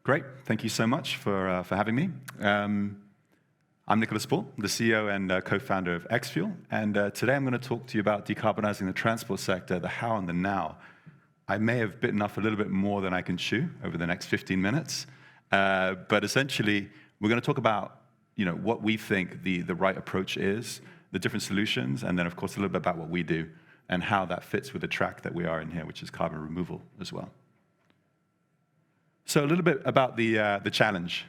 Great. Thank you so much for having me. I'm Nicholas Paul, the CEO and co-founder of XFuel, and today I'm going to talk to you about decarbonizing the transport sector, the how and the now. I may have bitten off a little bit more than I can chew over the next 15 minutes, but essentially we're going to talk about what we think the right approach is, the different solutions, and then of course a little bit about what we do and how that fits with the track that we are in here, which is carbon removal as well. So a little bit about the challenge.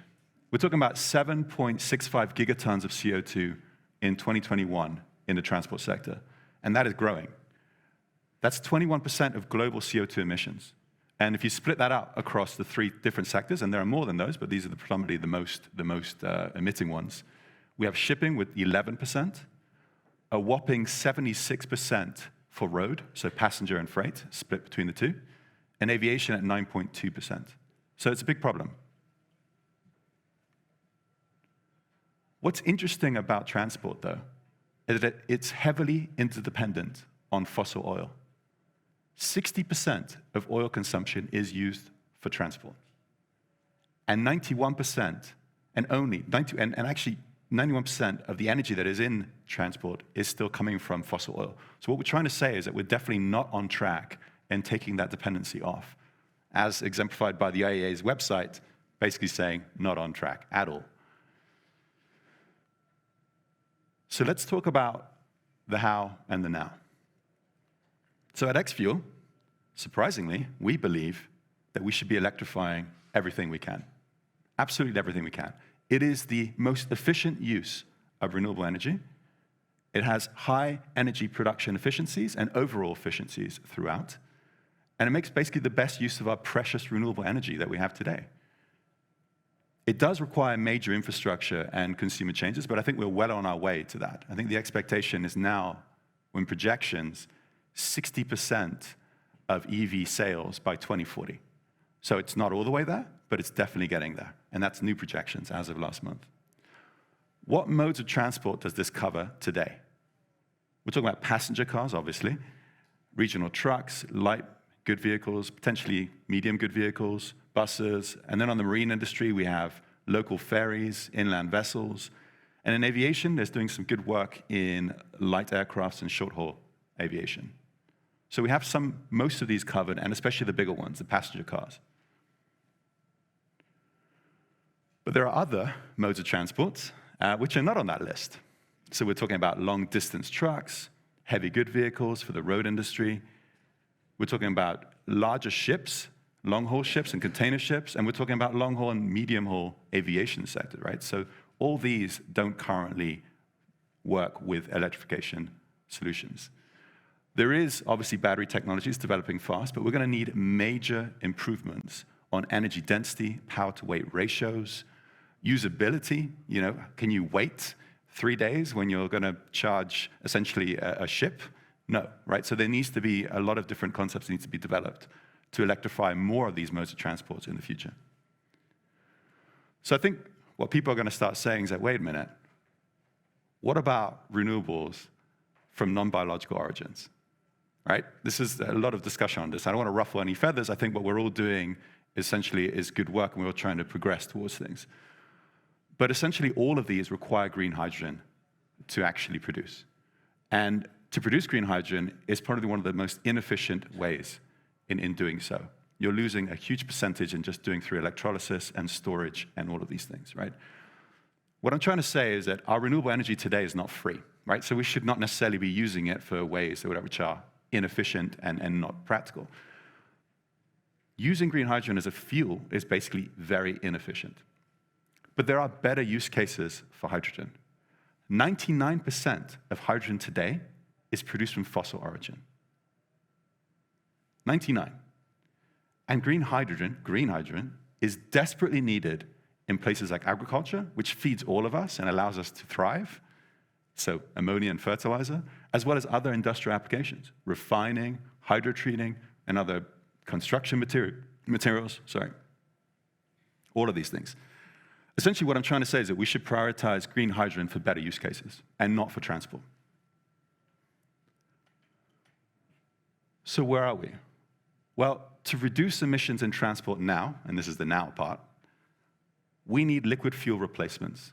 We're talking about 7.65 gigatons of CO2 in 2021 in the transport sector, and that is growing. That's 21% of global CO2 emissions. And if you split that out across the three different sectors, and there are more than those, but these are predominantly the most emitting ones, we have shipping with 11%, a whopping 76% for road, so passenger and freight, split between the two, and aviation at 9.2%. So it's a big problem. What's interesting about transport, though, is that it's heavily interdependent on fossil oil. 60% of oil consumption is used for transport. And 91%, and actually 91% of the energy that is in transport is still coming from fossil oil. So what we're trying to say is that we're definitely not on track in taking that dependency off, as exemplified by the IEA's website, basically saying not on track at all. So let's talk about the how and the now. So at XFuel, surprisingly, we believe that we should be electrifying everything we can. Absolutely everything we can. It is the most efficient use of renewable energy. It has high energy production efficiencies and overall efficiencies throughout. And it makes basically the best use of our precious renewable energy that we have today. It does require major infrastructure and consumer changes, but I think we're well on our way to that. I think the expectation is now, when projections, 60% of EV sales by 2040. So it's not all the way there, but it's definitely getting there. And that's new projections as of last month. What modes of transport does this cover today? We're talking about passenger cars, obviously, regional trucks, light good vehicles, potentially medium good vehicles, buses, and then on the marine industry, we have local ferries, inland vessels, and in aviation, there's doing some good work in light aircrafts and short-haul aviation. So we have most of these covered, and especially the bigger ones, the passenger cars. But there are other modes of transport which are not on that list. So we're talking about long-distance trucks, heavy good vehicles for the road industry. We're talking about larger ships, long-haul ships and container ships, and we're talking about long-haul and medium-haul aviation sector, right? So all these don't currently work with electrification solutions. There is obviously battery technologies developing fast, but we're going to need major improvements on energy density, power-to-weight ratios, usability. Can you wait 3 days when you're going to charge essentially a ship? No, right? So there needs to be a lot of different concepts that need to be developed to electrify more of these modes of transport in the future. So I think what people are going to start saying is that, wait a minute, what about renewables from non-biological origins, right? This is a lot of discussion on this. I don't want to ruffle any feathers. I think what we're all doing essentially is good work, and we're all trying to progress towards things. But essentially all of these require green hydrogen to actually produce. And to produce green hydrogen is probably one of the most inefficient ways in doing so. You're losing a huge percentage in just doing through electrolysis and storage and all of these things, right? What I'm trying to say is that our renewable energy today is not free, right? So we should not necessarily be using it for ways which are inefficient and not practical. Using green hydrogen as a fuel is basically very inefficient. But there are better use cases for hydrogen. 99% of hydrogen today is produced from fossil origin. 99. And green hydrogen is desperately needed in places like agriculture, which feeds all of us and allows us to thrive, so ammonia and fertilizer, as well as other industrial applications, refining, hydrotreating, and other construction materials, all of these things. Essentially, what I'm trying to say is that we should prioritize green hydrogen for better use cases and not for transport. So where are we? Well, to reduce emissions in transport now, and this is the now part, we need liquid fuel replacements.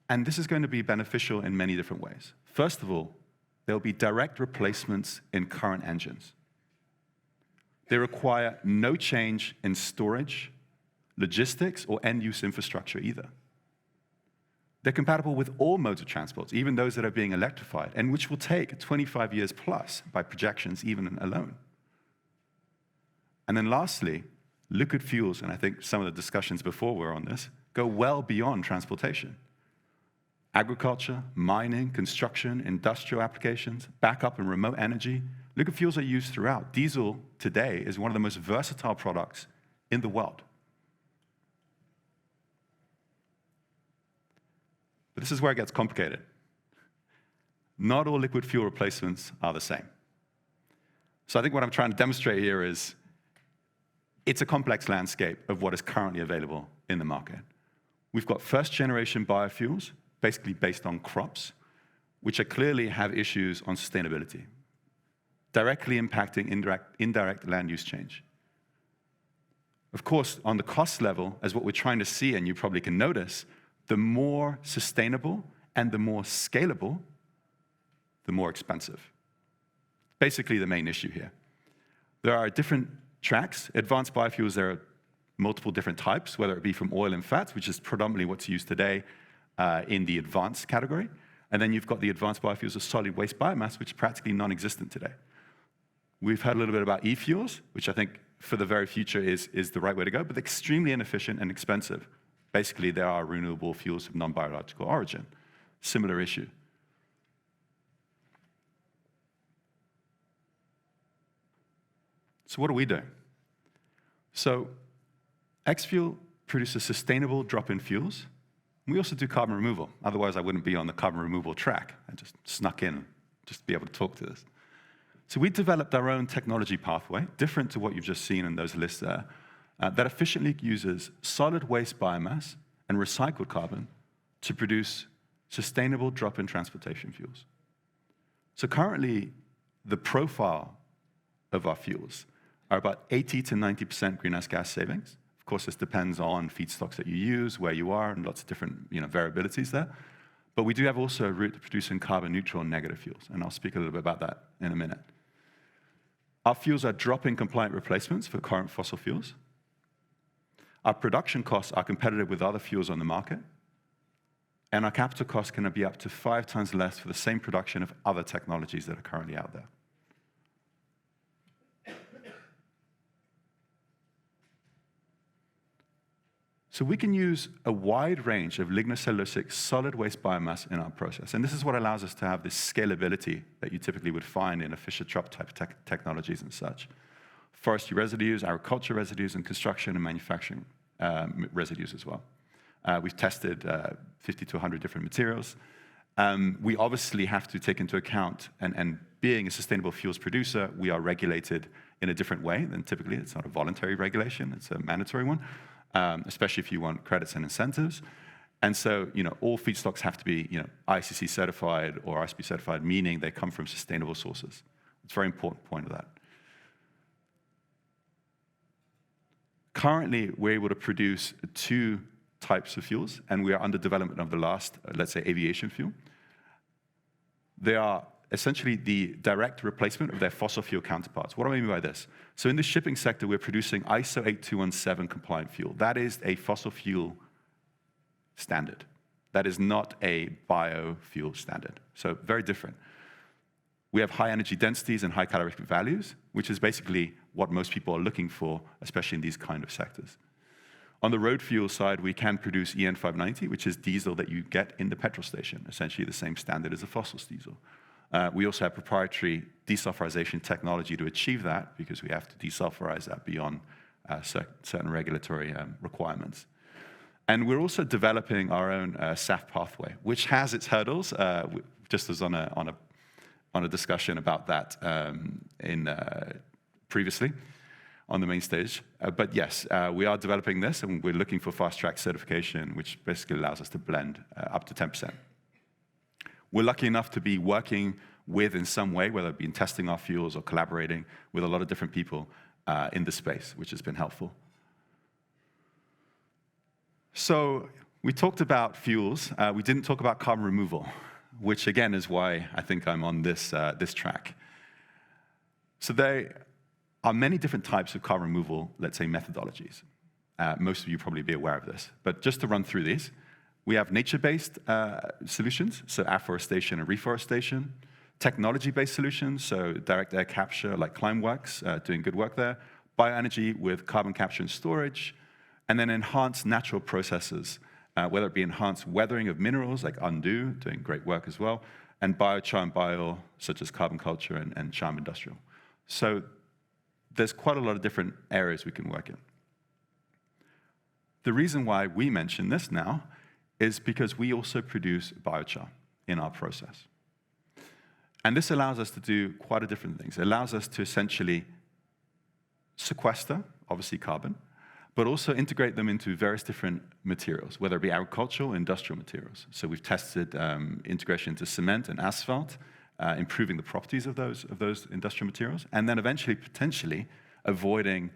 And this is going to be beneficial in many different ways. First of all, there'll be direct replacements in current engines. They require no change in storage, logistics, or end-use infrastructure either. They're compatible with all modes of transport, even those that are being electrified, and which will take 25 years plus by projections even alone. And then lastly, liquid fuels, and I think some of the discussions before were on this, go well beyond transportation. Agriculture, mining, construction, industrial applications, backup and remote energy, liquid fuels are used throughout. Diesel today is one of the most versatile products in the world. But this is where it gets complicated. Not all liquid fuel replacements are the same. So I think what I'm trying to demonstrate here is it's a complex landscape of what is currently available in the market. We've got first-generation biofuels, basically based on crops, which clearly have issues on sustainability, directly impacting indirect land use change. Of course, on the cost level, as what we're trying to see, and you probably can notice, the more sustainable and the more scalable, the more expensive. Basically the main issue here. There are different tracks. Advanced biofuels, there are multiple different types, whether it be from oil and fats, which is predominantly what's used today in the advanced category. And then you've got the advanced biofuels of solid waste biomass, which is practically non-existent today. We've heard a little bit about e-fuels, which I think for the very future is the right way to go, but extremely inefficient and expensive. Basically, there are renewable fuels of non-biological origin. Similar issue. So what do we do? So XFuel produces sustainable drop-in fuels. We also do carbon removal. Otherwise, I wouldn't be on the carbon removal track. I just snuck in just to be able to talk to this. So we developed our own technology pathway, different to what you've just seen in those lists there, that efficiently uses solid waste biomass and recycled carbon to produce sustainable drop-in transportation fuels. So currently, the profile of our fuels are about 80 to 90% greenhouse gas savings. Of course, this depends on feedstocks that you use, where you are, and lots of different variabilities there. But we do have also a route to producing carbon neutral and negative fuels, and I'll speak a little bit about that in a minute. Our fuels are drop-in compliant replacements for current fossil fuels. Our production costs are competitive with other fuels on the market, and our capital costs can be up to 5 times less for the same production of other technologies that are currently out there. So we can use a wide range of lignocellulosic solid waste biomass in our process. And this is what allows us to have this scalability that you typically would find in a Fischer-Tropsch type technologies and such. Forestry residues, agriculture residues, and construction and manufacturing residues as well. We've tested 50 to 100 different materials. We obviously have to take into account, and being a sustainable fuels producer, we are regulated in a different way than typically. It's not a voluntary regulation, it's a mandatory one. Especially if you want credits and incentives. And so, all feedstocks have to be, ICC certified or ISP certified, meaning they come from sustainable sources. It's a very important point of that. Currently, we're able to produce 2 types of fuels, and we are under development of the last, let's say, aviation fuel. They are essentially the direct replacement of their fossil fuel counterparts. What do I mean by this? So in the shipping sector, we're producing ISO 8217 compliant fuel. That is a fossil fuel standard. That is not a biofuel standard. So very different. We have high energy densities and high calorific values, which is basically what most people are looking for, especially in these kind of sectors. On the road fuel side, we can produce EN 590, which is diesel that you get in the petrol station, essentially the same standard as a fossil diesel. We also have proprietary desulfurization technology to achieve that, because we have to desulfurize that beyond certain regulatory requirements. And we're also developing our own SAF pathway, which has its hurdles. Just as on a discussion about that previously on the main stage. But yes, we are developing this, and we're looking for fast-track certification, which basically allows us to blend up to 10%. We're lucky enough to be working with, in some way, whether it be in testing our fuels or collaborating with a lot of different people in the space, which has been helpful. So we talked about fuels. We didn't talk about carbon removal, which again is why I think I'm on this track. So there are many different types of carbon removal, let's say, methodologies. Most of you probably be aware of this. But just to run through these, we have nature-based solutions, so afforestation and reforestation, technology-based solutions, so direct air capture like Climeworks, doing good work there, bioenergy with carbon capture and storage, and then enhanced natural processes, whether it be enhanced weathering of minerals like Undo, doing great work as well, and biochar and bio, such as carbon culture and charm industrial. So there's quite a lot of different areas we can work in. The reason why we mention this now is because we also produce biochar in our process. And this allows us to do quite a different things. It allows us to essentially sequester, obviously carbon, but also integrate them into various different materials, whether it be agricultural, industrial materials. So we've tested integration into cement and asphalt, improving the properties of those industrial materials, and then eventually, potentially, avoiding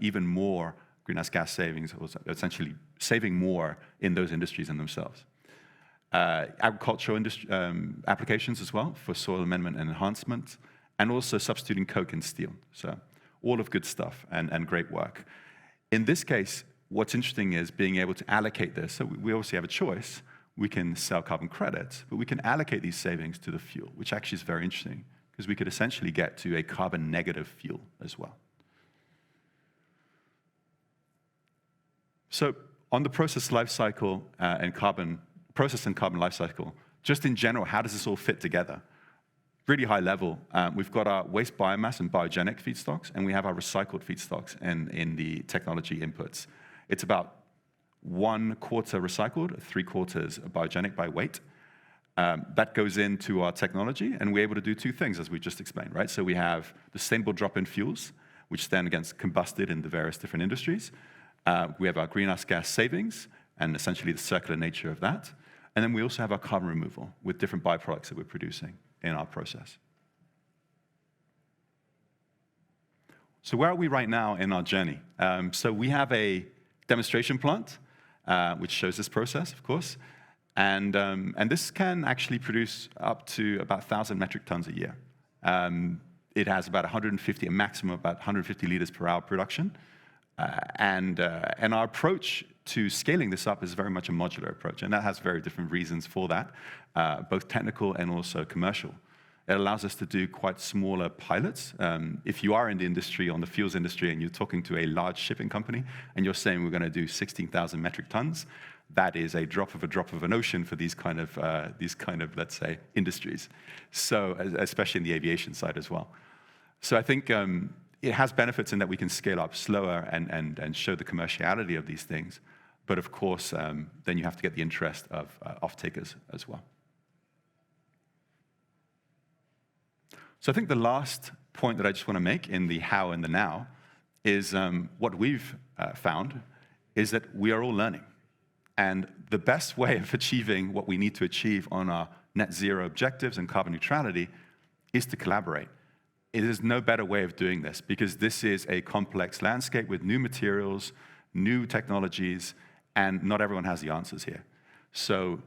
even more greenhouse gas savings, or essentially saving more in those industries in themselves. Agricultural applications as well for soil amendment and enhancement, and also substituting coke and steel. So all of good stuff and great work. In this case, what's interesting is being able to allocate this. So we obviously have a choice. We can sell carbon credits, but we can allocate these savings to the fuel, which actually is very interesting, because we could essentially get to a carbon negative fuel as well. So on the process life cycle and carbon life cycle, just in general, how does this all fit together? Really high level, we've got our waste biomass and biogenic feedstocks, and we have our recycled feedstocks in the technology inputs. It's about 1/4 recycled, 3/4 biogenic by weight. That goes into our technology, and we're able to do two things, as we just explained, right? So we have the sustainable drop-in fuels, which then gets combusted in the various different industries. We have our greenhouse gas savings, and essentially the circular nature of that. And then we also have our carbon removal with different byproducts that we're producing in our process. So where are we right now in our journey? So we have a demonstration plant, which shows this process, of course. And this can actually produce up to about 1,000 metric tons a year. It has about 150, a maximum of about 150 liters per hour production. And our approach to scaling this up is very much a modular approach, and that has very different reasons for that, both technical and also commercial. It allows us to do quite smaller pilots. If you are in the industry, on the fuels industry, and you're talking to a large shipping company, and you're saying we're going to do 16,000 metric tons, that is a drop of an ocean for these kind of, let's say, industries. So, especially in the aviation side as well. So I think it has benefits in that we can scale up slower and show the commerciality of these things. But of course, then you have to get the interest of off-takers as well. So I think the last point that I just want to make in the how and the now is what we've found is that we are all learning. And the best way of achieving what we need to achieve on our net zero objectives and carbon neutrality is to collaborate. It is no better way of doing this, because this is a complex landscape with new materials, new technologies, and not everyone has the answers here. So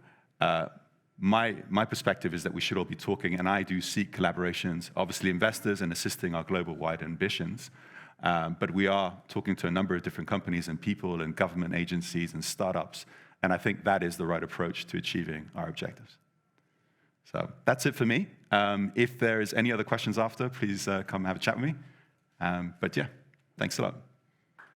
my perspective is that we should all be talking, and I do seek collaborations, obviously investors and assisting our global-wide ambitions. But we are talking to a number of different companies and people and government agencies and startups, and I think that is the right approach to achieving our objectives. So that's it for me. If there is any other questions after, please come have a chat with me. But yeah, thanks a lot.